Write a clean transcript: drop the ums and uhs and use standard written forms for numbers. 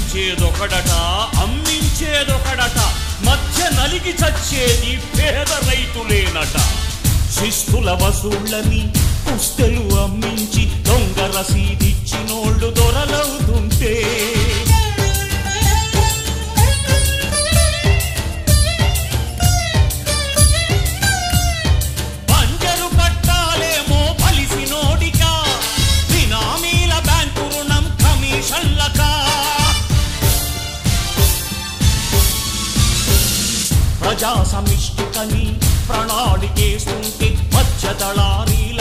పండించేదొకడట, అమ్మించేదొకడట, మధ్య నలిగి చచ్చేది పేద రైతులేనట. శిస్తుల వసూళ్ళని పుస్తెలు అమ్మించి దొంగ రసీదిచ్చినోళ్ళు దొరలవుతుంటే, బంజరు పట్టాలేమో పలిసినోడికా, బినామీల బ్యాంకు రుణం కమిషన్లకా. ప్రజా సమిష్టికని ప్రణాళికేస్తుంటే మధ్య దళారీల